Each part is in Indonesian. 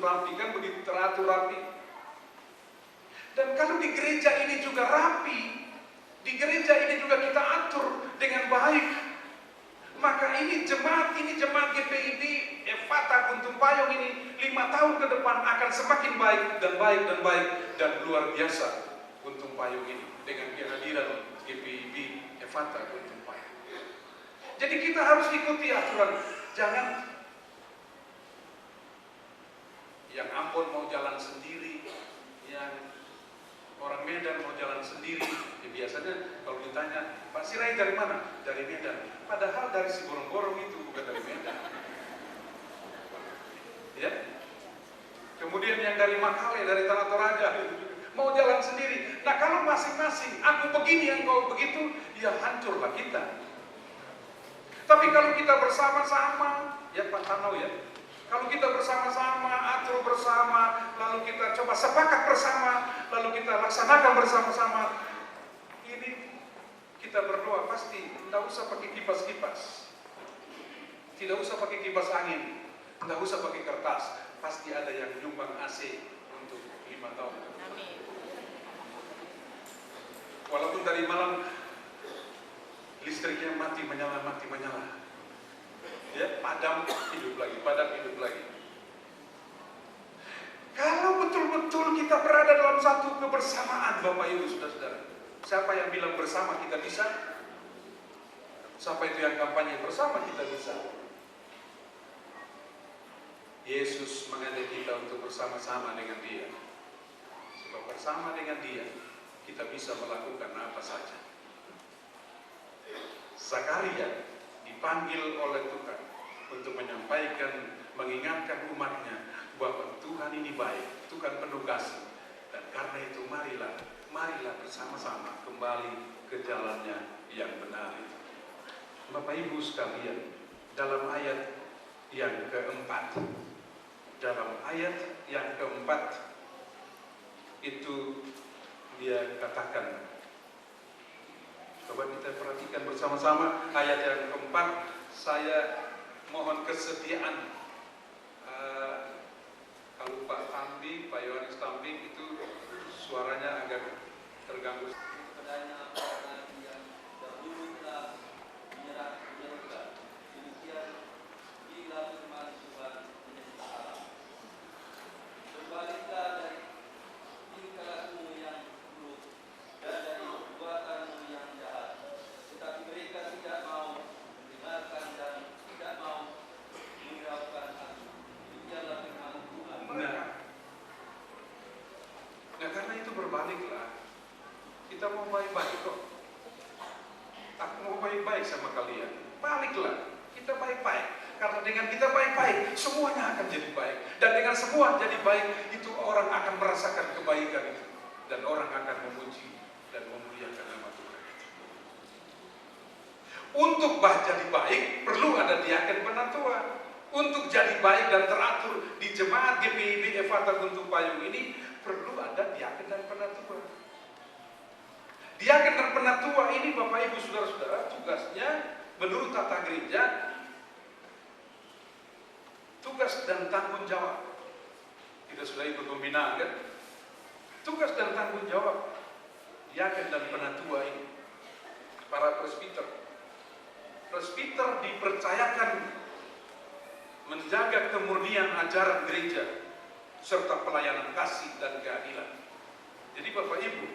disusun rapi, kan begitu teratur rapi. Dan kalau di gereja ini juga rapi, di gereja ini juga kita atur dengan baik, maka ini jemaat GPIB Efata Guntung Payung ini 5 tahun ke depan akan semakin baik dan baik dan baik dan luar biasa. Guntung Payung ini dengan kehadiran GPIB Efata Guntung Payung. Jadi kita harus ikuti aturan. Jangan yang Ambon mau jalan sendiri, yang orang Medan mau jalan sendiri. Ya biasanya kalau ditanya, Pak Sirai dari mana? Dari Medan. Padahal dari si gorong-gorong itu, bukan dari Medan. Ya. Kemudian yang dari Makale, dari Tanah Toraja, mau jalan sendiri. Nah kalau masing-masing, aku begini, engkau begitu, ya hancurlah kita. Tapi kalau kita bersama-sama, ya Pak Tanau ya, kalau kita bersama-sama, atur bersama, lalu kita coba sepakat bersama, lalu kita laksanakan bersama-sama, ini kita berdoa pasti tidak usah pakai kipas-kipas, tidak usah pakai kipas angin, tidak usah pakai kertas, pasti ada yang nyumbang AC untuk 5 tahun. Amin. Walaupun tadi malam listriknya mati menyala, ya padam hidup lagi. Kalau betul-betul kita berada dalam satu kebersamaan, Bapak Ibu Saudara-saudara, siapa yang bilang bersama kita bisa? Siapa itu yang kampanye bersama kita bisa? Yesus mengajak kita untuk bersama-sama dengan Dia. Sebab bersama dengan Dia kita bisa melakukan apa saja. Zakaria dipanggil oleh Tuhan untuk mengingatkan umatnya bahwa Tuhan ini baik, Tuhan penuh kasih, dan karena itu marilah bersama-sama kembali ke jalannya yang benar itu. Bapak Ibu sekalian, dalam ayat yang keempat itu dia katakan, coba kita perhatikan bersama-sama ayat yang keempat. Saya mohon kesediaan kalau Pak Yohanes Tambing itu suaranya agak terganggu. Kepadanya orang yang dahulu telah menyerah surga, demikian bila firman Tuhan menjadi salah. Berbaliklah dari tingkahmu yang buruk dan dari perbuatanmu yang jahat, tetapi mereka tidak mau mendengarkan dan tidak mau menghiraukan aku. Demikianlah firman Tuhan. Nah karena itu berbaliklah. Kita mau baik-baik kok. Aku mau baik-baik sama kalian. Baliklah, kita baik-baik. Karena dengan kita baik-baik, semuanya akan jadi baik. Dan dengan semua jadi baik, itu orang akan merasakan kebaikan itu. Dan orang akan memuji dan memuliakan nama Tuhan. Untuk jadi baik, perlu ada diaken penatua. Untuk jadi baik dan teratur di jemaat GPIB Efata Guntung Payung ini, perlu ada diaken dan penatua. Diaken dan penatua ini, Bapak Ibu Saudara-saudara, tugasnya menurut tata gereja, tugas dan tanggung jawab. Kita sudah ikut pembinaan kan? Tugas dan tanggung jawab diaken dan penatua ini, para presbiter. Presbiter dipercayakan menjaga kemurnian ajaran gereja serta pelayanan kasih dan keadilan. Jadi Bapak Ibu,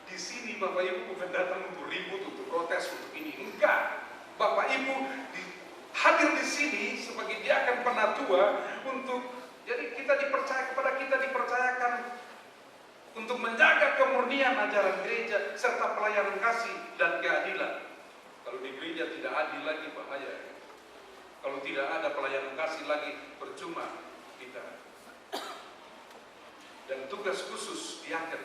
di sini Bapak Ibu bukan datang untuk ribut, untuk protes, untuk ini. Enggak. Bapak Ibu hadir di sini sebagai diaken penatua untuk, jadi kita dipercayakan untuk menjaga kemurnian ajaran gereja serta pelayanan kasih dan keadilan. Kalau di gereja tidak adil lagi bahaya. Kalau tidak ada pelayanan kasih lagi percuma kita. Dan tugas khusus diaken.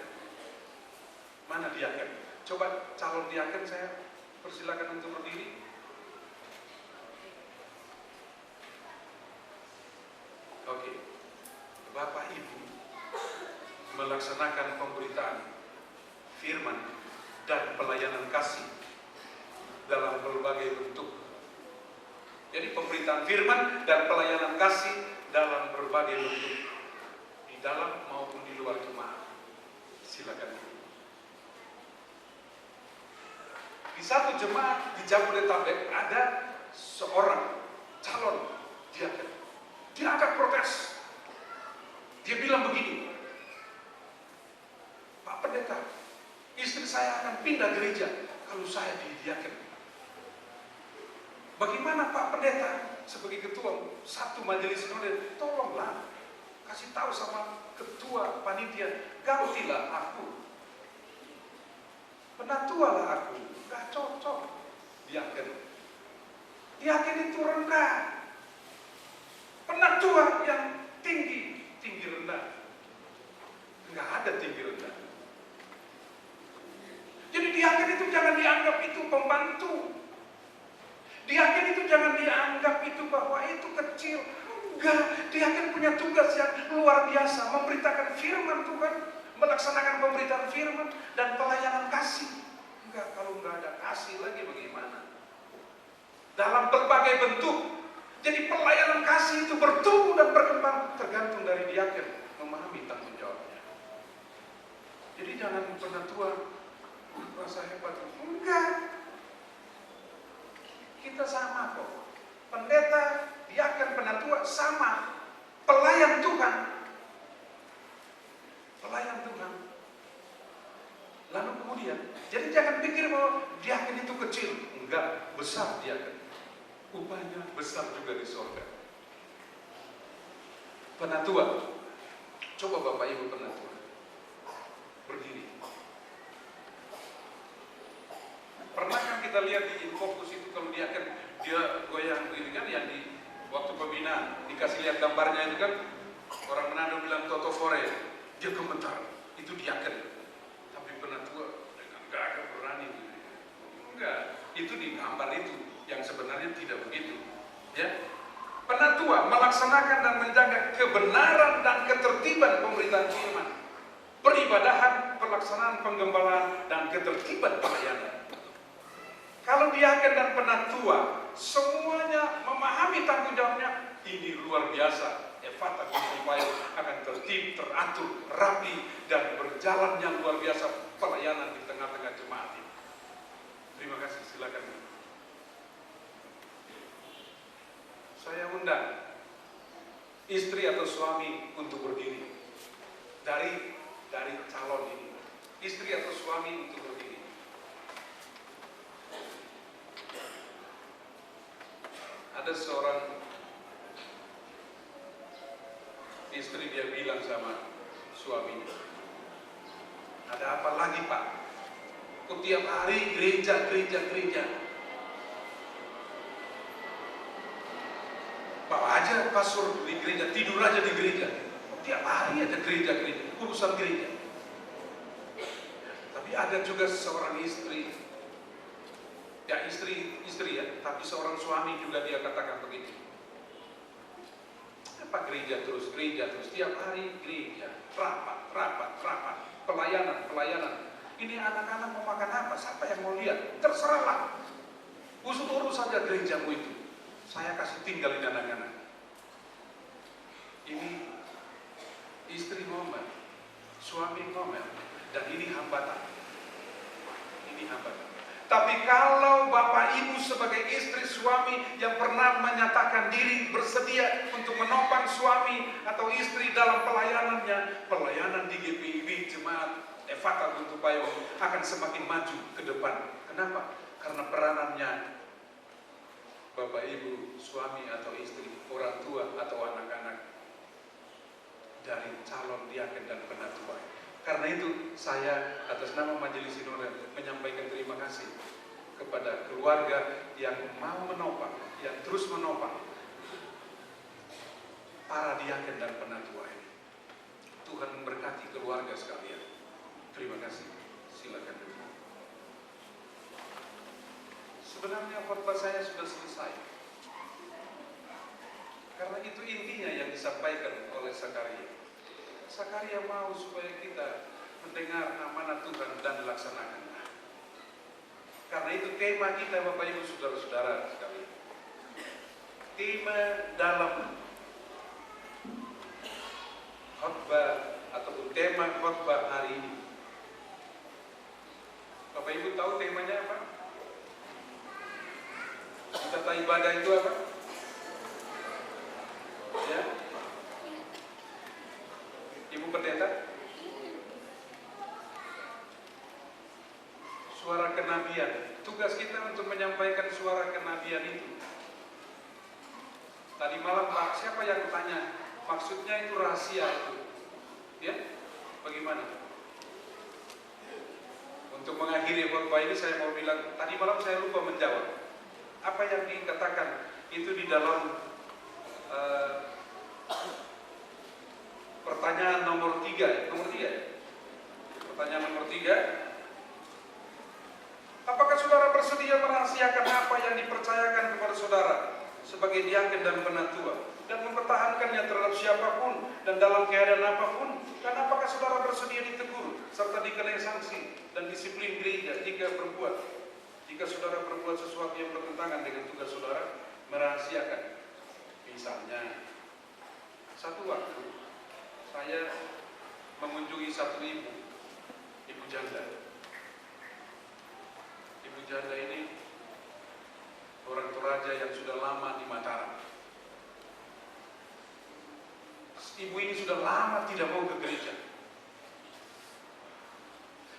Mana diaken? Coba calon diaken saya persilakan untuk berdiri. Oke. Bapak Ibu melaksanakan pemberitaan firman dan pelayanan kasih dalam berbagai bentuk. Jadi pemberitaan firman dan pelayanan kasih dalam berbagai bentuk. dalam maupun di luar jemaat. Silakan. Di satu jemaat di Jabodetabek ada seorang calon diaken. Dia angkat protes. Dia bilang begini, Pak Pendeta, istri saya akan pindah gereja kalau saya didiaken. Bagaimana Pak Pendeta sebagai ketua satu majelis sinode, tolonglah kasih tahu sama ketua panitia, gantilah aku, penatualah aku. Gak cocok diaken. Diaken itu rendah, penatua yang tinggi rendah. Nggak ada tinggi rendah. Jadi diaken itu jangan dianggap itu pembantu. Diaken itu jangan dianggap itu bahwa itu kecil. Enggak, diaken punya tugas yang luar biasa, memberitakan firman Tuhan, melaksanakan pemberitaan firman dan pelayanan kasih. Enggak, kalau nggak ada kasih lagi bagaimana? Dalam berbagai bentuk. Jadi pelayanan kasih itu bertumbuh dan berkembang tergantung dari diaken memahami tanggung jawabnya. Jadi jangan penatua merasa hebat. Enggak. Kita sama kok. Pendeta, diaken, penatua sama. Pelayan Tuhan. Pelayan Tuhan. Lalu kemudian, jadi jangan pikir bahwa diaken itu kecil. Enggak, besar diaken. Upahnya besar juga di surga. Penatua. Coba Bapak Ibu penatua berdiri. Pernah kan kita lihat di Infocus itu kalau diaken dia goyang begini kan, yang di waktu pembinaan dikasih lihat gambarnya itu kan, orang Manado bilang Toto Fore, dia komentar itu diaken. Tapi penatua dengan gagah berani gitu. Enggak, itu di gambar itu yang sebenarnya tidak begitu. Ya, penatua melaksanakan dan menjaga kebenaran dan ketertiban pemberitaan firman, peribadahan, pelaksanaan penggembalaan dan ketertiban pelayanan. Kalau diaken dan penatua semuanya memahami tanggung jawabnya, ini luar biasa. Efata supaya akan tertib, teratur, rapi dan berjalannya luar biasa pelayanan di tengah-tengah jemaat ini. Terima kasih, silakan. Saya undang istri atau suami untuk berdiri dari calon ini. Istri atau suami untuk berdiri. Ada seorang istri, dia bilang sama suaminya, ada apa lagi Pak? Kok tiap hari gereja. Bawa aja kasur di gereja, tidur aja di gereja. Tiap hari ada gereja, urusan gereja. Tapi ada juga seorang istri, ya istri ya, tapi seorang suami juga dia katakan begitu. Apa gereja terus, tiap hari gereja, rapat, pelayanan. Ini anak-anak mau makan apa? Siapa yang mau lihat? Terserahlah. Urus saja gerejamu itu. Saya kasih tinggalin anak-anak. Ini istri ngomel, suami ngomel, dan ini hambatan. Tapi kalau Bapak Ibu sebagai istri suami yang pernah menyatakan diri bersedia untuk menopang suami atau istri dalam pelayanannya, pelayanan di GPIB Jemaat Efata Guntur Payung akan semakin maju ke depan. Kenapa? Karena peranannya Bapak Ibu, suami atau istri, orang tua atau anak-anak dari calon diaken dan penatua. Karena itu saya atas nama Majelis Sinode menyampaikan terima kasih kepada keluarga yang mau menopang, yang terus menopang para diaken dan penatua ini. Tuhan memberkati keluarga sekalian. Terima kasih. Silakan. Sebenarnya khotbah saya sudah selesai. Karena itu intinya yang disampaikan oleh Zakaria. Zakaria mau supaya kita mendengar amanat Tuhan dan dilaksanakan. Karena itu tema kita Bapak Ibu Saudara-saudara sekalian. Tema dalam khotbah tema khotbah hari ini. Bapak Ibu tahu temanya apa? Tata ibadah itu apa? Ya? Ibu Pendeta? Suara kenabian. Tugas kita untuk menyampaikan suara kenabian itu. Tadi malam Pak, siapa yang tanya? Maksudnya itu rahasia itu. Ya? Bagaimana? Untuk mengakhiri khotbah ini saya mau bilang, tadi malam saya lupa menjawab. Apa yang dikatakan itu di dalam pertanyaan nomor 3. Pertanyaan nomor 3. Apakah saudara bersedia merahasiakan apa yang dipercayakan kepada saudara sebagai diaken dan penatua dan mempertahankannya terhadap siapapun dan dalam keadaan apapun? Dan apakah saudara bersedia ditegur serta dikenai sanksi dan disiplin gereja jika saudara berbuat sesuatu yang bertentangan dengan tugas saudara merahasiakan? Misalnya, satu waktu saya mengunjungi satu ibu janda. Ibu janda ini orang Toraja yang sudah lama di Mataram. Ibu ini sudah lama tidak mau ke gereja.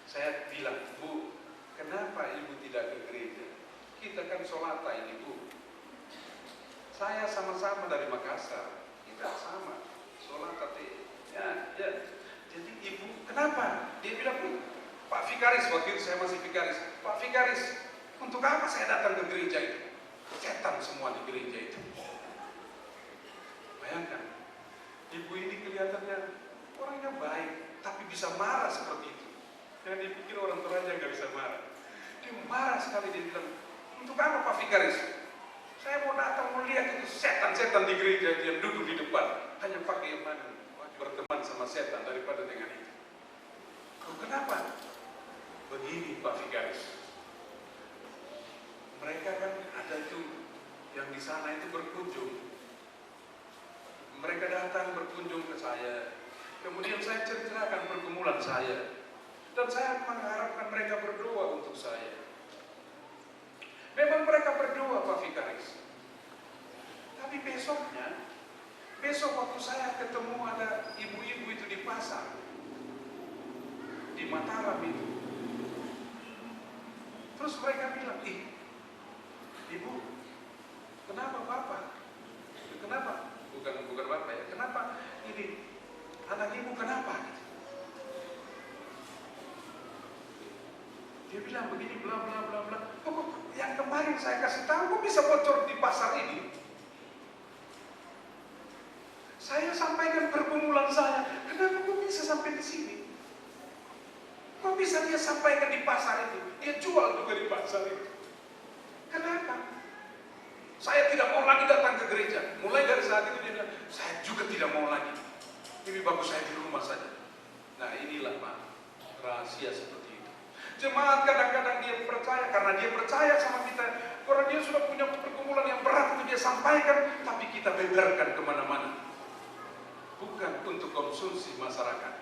Saya bilang, Bu, kenapa ibu tidak ke gereja? Kita kan sholata ini, Bu. Saya sama-sama dari Makassar, kita sama sholata. Ya. Jadi ibu, kenapa? Dia bilang, Bu, Pak Vikaris, waktu itu saya masih Vikaris. Pak Vikaris, untuk apa saya datang ke gereja itu? Setan semua di gereja itu. Bayangkan, ibu ini kelihatannya orangnya baik, tapi bisa marah seperti itu. Yang dipikir orang Toraja nggak bisa marah. Dia marah sekali, dia bilang, untuk apa Pak Vikaris? Saya mau datang mau lihat itu setan-setan di gereja yang duduk di depan. Hanya pakai yang mana? Berteman sama setan daripada dengan itu. Oh, kenapa? Begini Pak Vikaris, mereka kan ada itu yang di sana itu berkunjung. Mereka datang berkunjung ke saya. Kemudian saya ceritakan pergumulan saya. Dan saya mengharapkan mereka berdoa untuk saya. Memang mereka berdoa Pak Vikaris. Tapi besok waktu saya ketemu ada ibu-ibu itu di pasar, di Mataram itu. Terus mereka bilang, Ibu, kenapa Bapak? Kenapa? Bukan Bapak ya. Kenapa ini anak ibu kenapa? Dia bilang begini, bla bla bla bla. Kok yang kemarin saya kasih tahu, kok bisa bocor di pasar ini? Saya sampaikan pergumulan saya. Kenapa kok bisa sampai di sini? Kok bisa dia sampaikan di pasar itu? Dia jual juga di pasar itu. Kenapa? Saya tidak mau lagi datang ke gereja. Mulai dari saat itu dia bilang, saya juga tidak mau lagi. Lebih bagus saya di rumah saja. Nah inilah Pak, rahasia seperti itu. Jemaat kadang-kadang dia percaya, karena dia percaya sama kita. Karena dia sudah punya pergumulan yang berat itu dia sampaikan, tapi kita beberkan kemana-mana. Bukan untuk konsumsi masyarakat,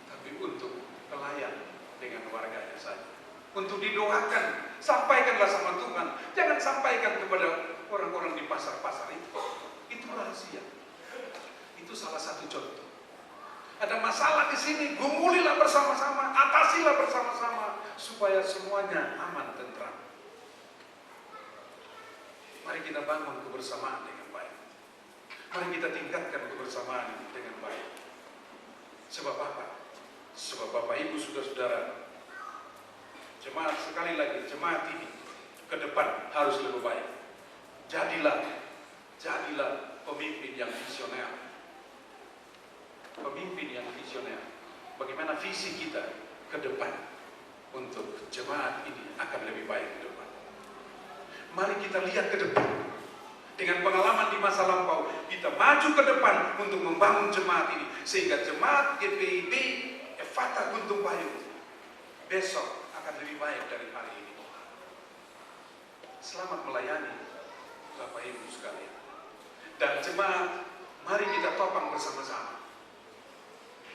tapi untuk pelayan dengan warganya saja. Untuk didoakan, sampaikanlah sama Tuhan. Jangan sampaikan kepada orang-orang di pasar-pasar itu. Itu rahasia. Itu salah satu contoh. Ada masalah di sini, gumulilah bersama-sama, atasilah bersama-sama supaya semuanya aman tentram. Mari kita bangun kebersamaan dengan baik. Mari kita tingkatkan kebersamaan dengan baik. Sebab apa? Sebab Bapak Ibu saudara-saudara, jemaat sekali lagi, jemaat ini ke depan harus lebih baik. Jadilah pemimpin yang visioner. Pemimpin yang visioner. Bagaimana visi kita ke depan untuk jemaat ini akan lebih baik ke depan. Mari kita lihat ke depan. Dengan pengalaman di masa lampau, kita maju ke depan untuk membangun jemaat ini. Sehingga jemaat GPIB Effatah Guntung Payung besok akan lebih baik dari hari ini. Selamat melayani Bapak Ibu sekalian. Dan jemaat, mari kita topang bersama-sama.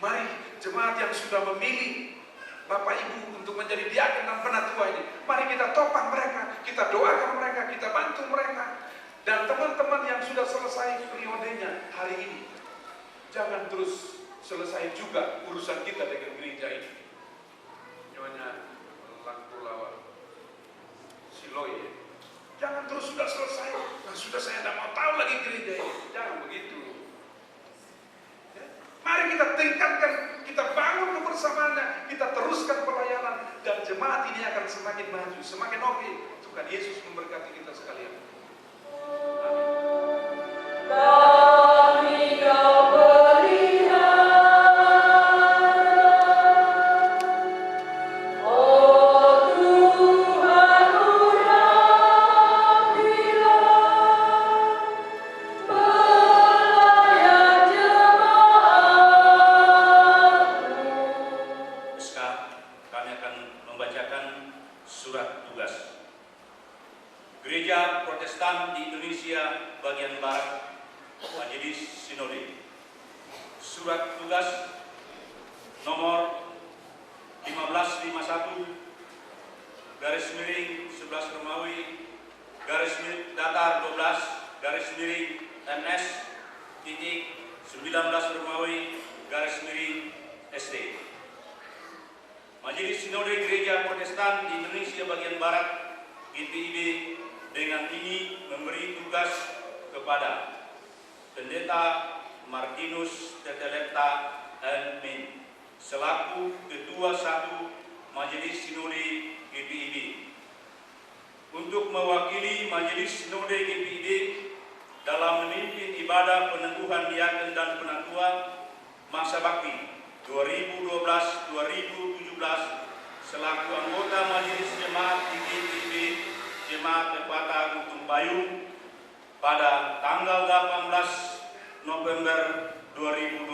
Mari jemaat yang sudah memilih Bapak Ibu untuk menjadi diaken dan penatua ini, mari kita topang mereka, kita doakan mereka, kita bantu mereka. Dan teman-teman yang sudah selesai periodenya hari ini, jangan terus selesai juga urusan kita dengan gereja ini. Nyonya Langkulawa Siloy, jangan terus sudah selesai, nah, sudah saya tidak mau tahu lagi gereja ini. Jangan begitu. Ya. Mari kita tingkatkan, kita bangun kebersamaannya, kita teruskan pelayanan, dan jemaat ini akan semakin maju, semakin oke. Tuhan Yesus memberkati kita sekalian. Kami kau pelihara, oh Tuhan urapilah pelayan jemaat-Mu. Sekarang kami akan membacakan surat tugas. Gereja Protestan di Indonesia bagian Barat, Majelis Sinode. Surat tugas nomor 1551 garis miring 11 Romawi garis miring datar 12 garis miring MS titik 19 Romawi garis miring SD. Majelis Sinode Gereja Protestan di Indonesia bagian Barat GPIB dengan ini memberi tugas kepada Pendeta Martinus Teteleta M.Min selaku Ketua 1 Majelis Sinode GPIB untuk mewakili Majelis Sinode GPIB dalam memimpin ibadah peneguhan diaken dan penatua masa bakti 2012-2017 selaku anggota Majelis Jemaat di GPIB Jemaat Lepata Guntung Payung pada tanggal 18 November 2012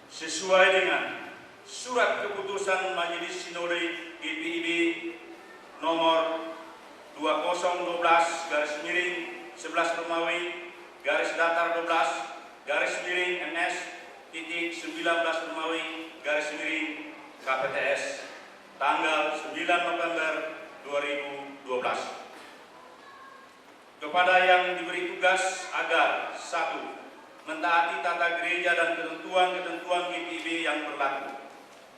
sesuai dengan surat keputusan Majelis Sinode GPIB nomor 2012 garis miring 11 Romawi garis datar 12 garis miring NS titik 19 Romawi garis miring KPTS tanggal 9 November 2012 kepada yang diberi tugas agar 1. Mentaati tata gereja dan ketentuan-ketentuan GPIB yang berlaku.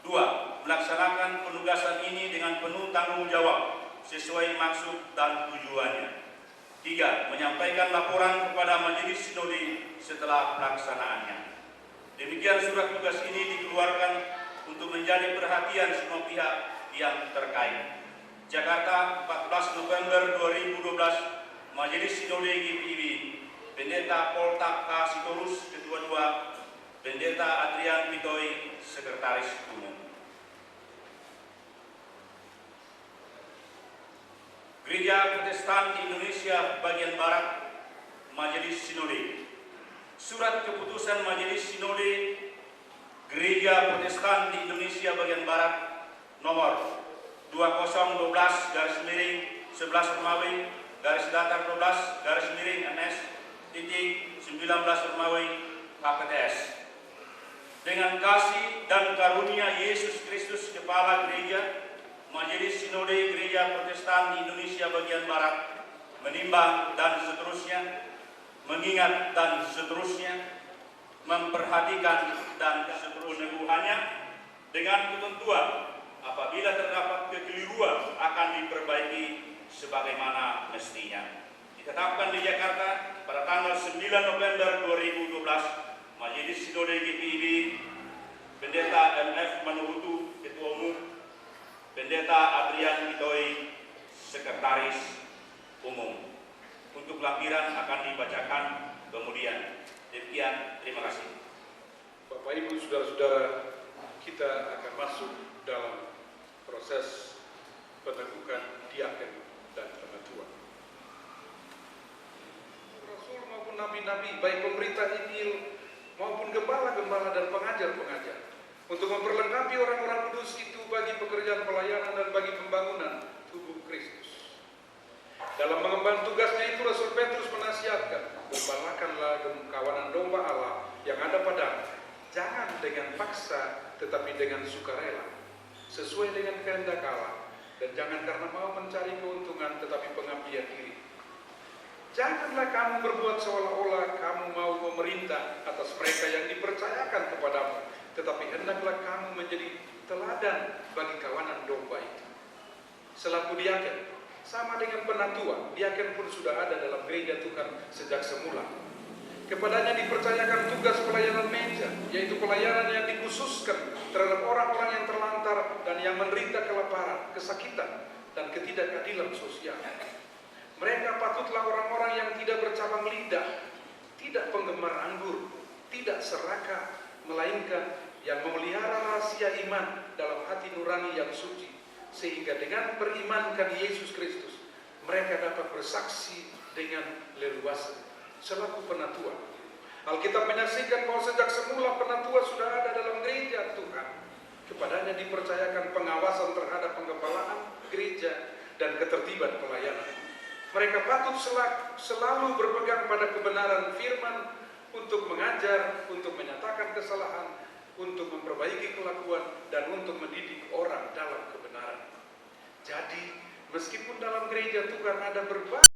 2. Melaksanakan penugasan ini dengan penuh tanggung jawab sesuai maksud dan tujuannya. 3. Menyampaikan laporan kepada Majelis Sinode setelah pelaksanaannya. Demikian surat tugas ini dikeluarkan untuk menjadi perhatian semua pihak yang terkait. Jakarta, 14 November 2012, Majelis Sinode GPIB, Pendeta Poltak K. Sitorus, Ketua 2, Pendeta Adrian Pitoy, Sekretaris Umum. Gereja Protestan di Indonesia bagian Barat, Majelis Sinode. Surat keputusan Majelis Sinode Gereja Protestan di Indonesia bagian Barat nomor 2012 garis miring 11 Romawi garis datar 12 garis miring NS titik 19 Romawi KPTS dengan kasih dan karunia Yesus Kristus Kepala Gereja, Majelis Sinode Gereja Protestan di Indonesia bagian Barat menimbang dan seterusnya, mengingat dan seterusnya, memperhatikan dan seterusnya dengan ketentuan apabila terdapat kekeliruan akan diperbaiki sebagaimana mestinya. Ditetapkan di Jakarta pada tanggal 9 November 2012, Majelis Sinode GPIB, Pendeta MF Manuhutu, Ketua Umum, Pendeta Adrian Pitoy, Sekretaris Umum. Untuk lampiran akan dibacakan kemudian. Demikian, terima kasih. Bapak Ibu, saudara-saudara, kita akan masuk dalam proses peneguhan diaken dan penatua. Rasul maupun nabi-nabi, baik pemberita Injil maupun gembala-gembala dan pengajar-pengajar, untuk memperlengkapi orang-orang kudus itu bagi pekerjaan pelayanan dan bagi pembangunan tubuh Kristus. Dalam mengemban tugasnya itu, Rasul Petrus menasihatkan, gembalakanlah kawanan domba Allah yang ada padamu, Jangan dengan paksa, tetapi dengan sukarela, sesuai dengan kehendak Allah. Dan jangan karena mau mencari keuntungan, tetapi pengabdian diri. Janganlah kamu berbuat seolah-olah kamu mau memerintah atas mereka yang dipercayakan kepadamu, tetapi hendaklah kamu menjadi teladan bagi kawanan domba itu. Selaku diaken, sama dengan penatua, diaken pun sudah ada dalam gereja Tuhan sejak semula. Kepadanya dipercayakan tugas pelayanan meja, yaitu pelayanan yang dikhususkan terhadap orang-orang yang terlantar dan yang menderita kelaparan, kesakitan, dan ketidakadilan sosial. Mereka patutlah orang-orang yang tidak bercabang lidah, tidak penggemar anggur, tidak serakah, melainkan yang memelihara rahasia iman dalam hati nurani yang suci, sehingga dengan berimankan Yesus Kristus, mereka dapat bersaksi dengan leluasa. Selaku penatua, Alkitab menyaksikan bahwa sejak semula penatua sudah ada dalam gereja Tuhan. Kepadanya dipercayakan pengawasan terhadap penggembalaan gereja dan ketertiban pelayanan. Mereka patut selalu berpegang pada kebenaran firman untuk mengajar, untuk menyatakan kesalahan, untuk memperbaiki kelakuan, dan untuk mendidik orang dalam kebenaran. Jadi, meskipun dalam gereja Tuhan ada berbagai